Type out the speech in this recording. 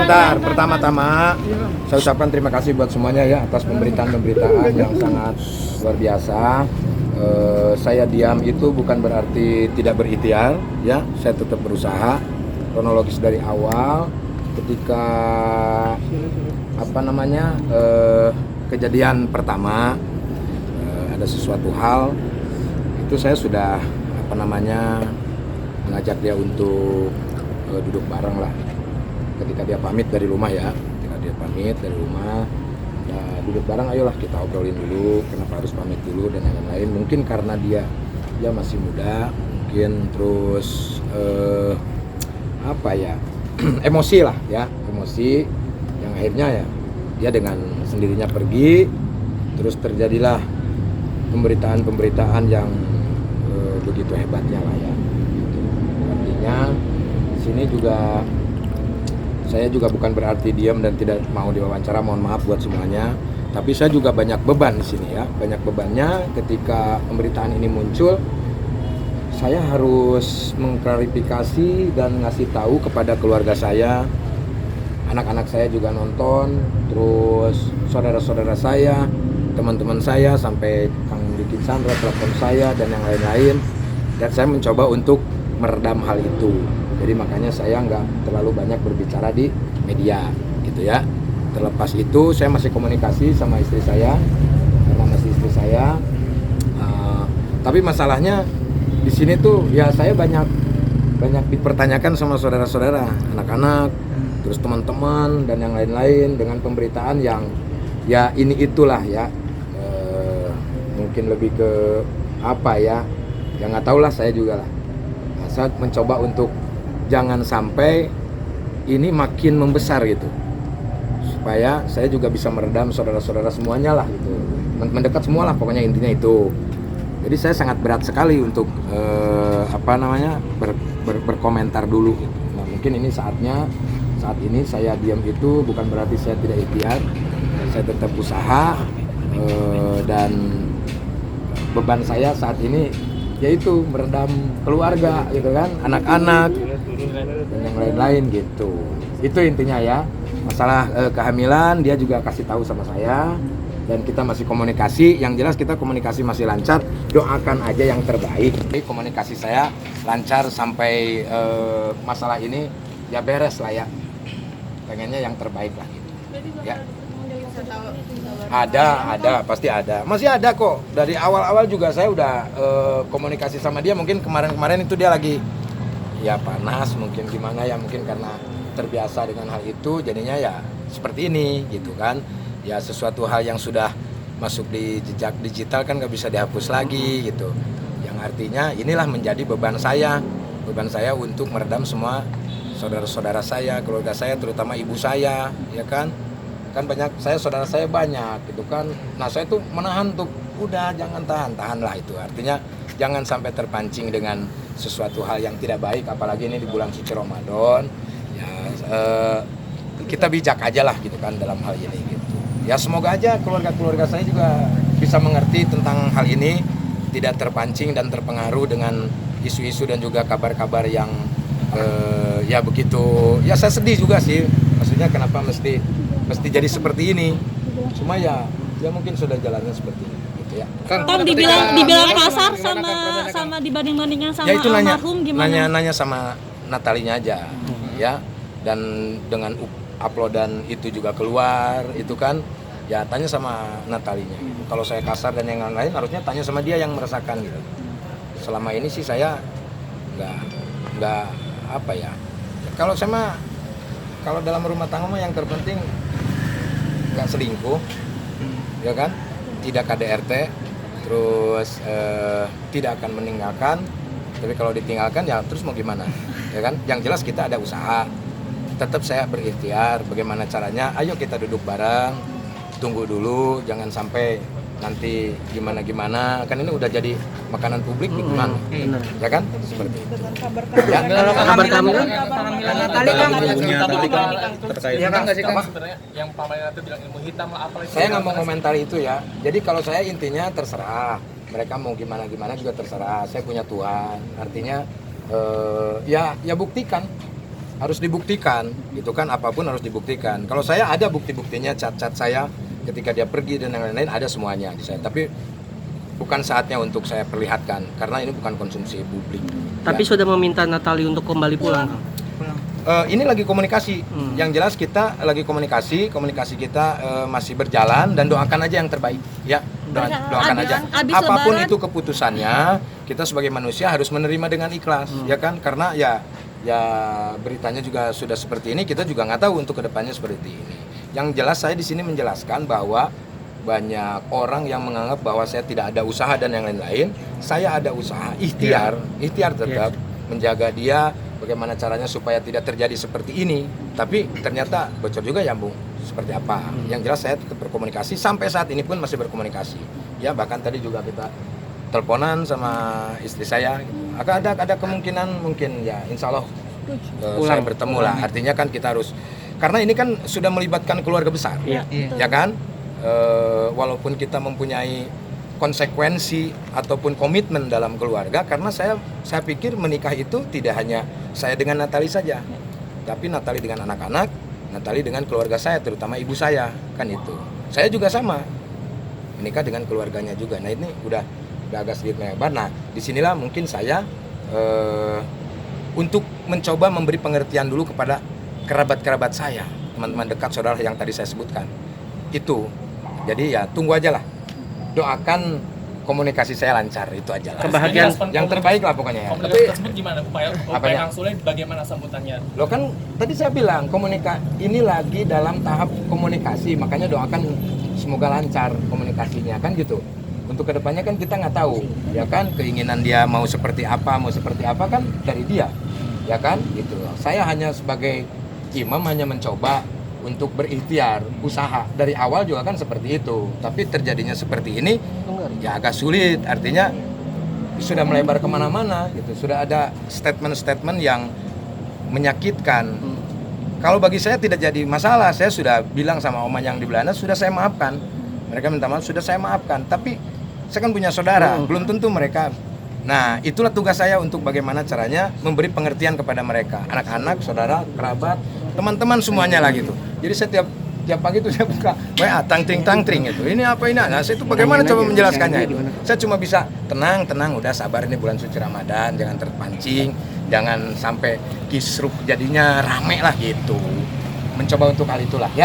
Bentar, pertama-tama saya ucapkan terima kasih buat semuanya ya atas pemberitaan-pemberitaan yang sangat luar biasa. Saya diam itu bukan berarti tidak berikhtiar ya, saya tetap berusaha. Kronologis dari awal ketika kejadian pertama ada sesuatu hal itu saya sudah mengajak dia untuk duduk bareng lah. Ketika dia pamit dari rumah ya, duduk bareng, ayolah kita obrolin dulu kenapa harus pamit dulu dan lain-lain. Mungkin karena dia masih muda, mungkin terus emosi yang akhirnya ya dia dengan sendirinya pergi, terus terjadilah pemberitaan yang begitu hebatnya lah ya. Artinya sini juga saya juga bukan berarti diam dan tidak mau diwawancara, mohon maaf buat semuanya. Tapi saya juga banyak beban di sini ya, banyak bebannya ketika pemberitaan ini muncul. Saya harus mengklarifikasi dan ngasih tahu kepada keluarga saya, anak-anak saya juga nonton, terus saudara-saudara saya, teman-teman saya, sampai Kang Diki Chandra telepon saya dan yang lain-lain. Dan saya mencoba untuk meredam hal itu. Jadi makanya saya nggak terlalu banyak berbicara di media, gitu ya. Terlepas itu saya masih komunikasi sama istri saya, karena masih istri saya. Tapi masalahnya di sini tuh ya saya banyak dipertanyakan sama saudara-saudara, anak-anak, terus teman-teman dan yang lain-lain dengan pemberitaan yang ya ini itulah ya. Mungkin lebih ke ya nggak tahu lah saya juga lah. Saya mencoba untuk jangan sampai ini makin membesar gitu, supaya saya juga bisa meredam saudara-saudara semuanya lah gitu, mendekat semua lah pokoknya, intinya itu. Jadi saya sangat berat sekali untuk berkomentar dulu gitu. Nah mungkin ini saat ini saya diam itu bukan berarti saya tidak ikhtiar, saya tetap usaha, dan beban saya saat ini yaitu meredam keluarga gitu kan, anak-anak dan yang lain-lain gitu. Itu intinya ya. Masalah kehamilan dia juga kasih tahu sama saya dan kita masih komunikasi. Yang jelas kita komunikasi masih lancar. Doakan aja yang terbaik. Komunikasi saya lancar sampai masalah ini ya beres lah ya. Pengennya yang terbaik lah gitu. Ya. Ada, pasti ada. Masih ada kok. Dari awal-awal juga saya udah komunikasi sama dia. Mungkin kemarin itu dia lagi ya panas, mungkin gimana ya, mungkin karena terbiasa dengan hal itu, jadinya ya seperti ini gitu kan. Ya sesuatu hal yang sudah masuk di jejak digital kan gak bisa dihapus lagi gitu. Yang artinya inilah menjadi beban saya untuk meredam semua saudara-saudara saya, keluarga saya, terutama ibu saya, ya kan banyak, saudara saya banyak gitu kan. Nah saya tuh menahan tuh, udah jangan tahan lah itu. Artinya jangan sampai terpancing dengan sesuatu hal yang tidak baik, apalagi ini di bulan suci Ramadan. Ya kita bijak aja lah gitu kan dalam hal ini gitu. Ya semoga aja keluarga saya juga bisa mengerti tentang hal ini, tidak terpancing dan terpengaruh dengan isu-isu dan juga kabar-kabar yang ya begitu. Ya saya sedih juga sih, maksudnya kenapa mesti jadi seperti ini. Cuma ya mungkin sudah jalannya seperti ini gitu ya. Tom dibilang kasar sama dibanding-bandingkan sama ya itu almarhum gimana? Nanya sama Natalinya aja ya. Dan dengan uploadan itu juga keluar itu kan, ya tanya sama Natalinya. Kalau saya kasar dan yang lain harusnya tanya sama dia yang merasakan gitu. Selama ini sih saya nggak kalau kalau dalam rumah tangga mah yang terpenting nggak selingkuh, ya kan, tidak KDRT, terus tidak akan meninggalkan. Tapi kalau ditinggalkan ya terus mau gimana, ya kan? Yang jelas kita ada usaha. Tetap saya berikhtiar. Bagaimana caranya? Ayo kita duduk bareng, tunggu dulu, jangan sampai nanti gimana, kan ini udah jadi makanan publik nih gimana, ya kan, seperti itu. Ya, Kabar kehamilan Natali kan terkait ya kan nggak sih kan apa? sebenarnya yang Pak Mayor itu bilang ilmu hitam lah apa Saya nggak mau komentari itu ya. Jadi kalau saya intinya terserah. Mereka mau gimana juga terserah. Saya punya Tuhan. Artinya ya buktikan harus dibuktikan, gitu kan, apapun harus dibuktikan. Kalau saya ada bukti-buktinya, cat-cat saya ketika dia pergi dan yang lain-lain ada semuanya di saya. Tapi bukan saatnya untuk saya perlihatkan karena ini bukan konsumsi publik. Tapi Ya. sudah meminta Natali untuk kembali pulang. Ini lagi komunikasi. Yang jelas kita lagi komunikasi kita masih berjalan dan doakan aja yang terbaik. Ya, doakan aja. Abis Apapun Lebaran. itu keputusannya, kita sebagai manusia harus menerima dengan ikhlas, ya kan? Karena ya beritanya juga sudah seperti ini, kita juga nggak tahu untuk kedepannya seperti ini. Yang jelas saya di sini menjelaskan bahwa banyak orang yang menganggap bahwa saya tidak ada usaha dan yang lain-lain. Saya ada usaha, ikhtiar tetap menjaga dia. Bagaimana caranya supaya tidak terjadi seperti ini, tapi ternyata bocor juga ya Bung, seperti apa. Yang jelas saya tetap berkomunikasi, sampai saat ini pun masih berkomunikasi. Ya bahkan tadi juga kita teleponan sama istri saya. Ada kemungkinan mungkin ya insya Allah saya bertemu lah. Artinya kan kita harus, karena ini kan sudah melibatkan keluarga besar, Iya. ya kan. Walaupun kita mempunyai konsekuensi ataupun komitmen dalam keluarga, karena saya pikir menikah itu tidak hanya saya dengan Natali saja, tapi Natali dengan anak-anak, Natali dengan keluarga saya, terutama ibu saya, kan itu. Saya juga sama, menikah dengan keluarganya juga. Nah ini udah agak sedikit melebar. Nah disinilah mungkin saya untuk mencoba memberi pengertian dulu kepada kerabat-kerabat saya, teman-teman dekat, saudara yang tadi saya sebutkan. Itu, jadi ya tunggu aja lah. Doakan komunikasi saya lancar, itu aja lah. Kebahagiaan yang terbaik lah pokoknya ya. Komunikasi tersebut gimana? Upaya Apanya? Kang Sule bagaimana sambutannya? Lo kan tadi saya bilang ini lagi dalam tahap komunikasi, makanya doakan semoga lancar komunikasinya kan gitu. Untuk kedepannya kan kita nggak tahu, ya kan, keinginan dia mau seperti apa kan dari dia, ya kan gitu. Saya hanya sebagai imam hanya mencoba untuk berikhtiar, usaha dari awal juga kan seperti itu, tapi terjadinya seperti ini ya agak sulit. Artinya sudah melebar kemana-mana gitu, sudah ada statement-statement yang menyakitkan. Kalau bagi saya tidak jadi masalah, saya sudah bilang sama oma yang di Belanda, sudah saya maafkan. Mereka minta maaf, sudah saya maafkan. Tapi saya kan punya saudara, belum tentu mereka. Nah itulah tugas saya untuk bagaimana caranya memberi pengertian kepada mereka, anak-anak, saudara, kerabat, teman-teman semuanya lah gitu. Jadi setiap pagi itu saya buka WA tang-ting itu. Ini apa ini? Nah, saya itu bagaimana coba menjelaskannya itu. Saya cuma bisa tenang, udah sabar, ini bulan suci Ramadan, jangan terpancing, jangan sampai kisruh jadinya rame lah gitu. Mencoba untuk hal itulah ya.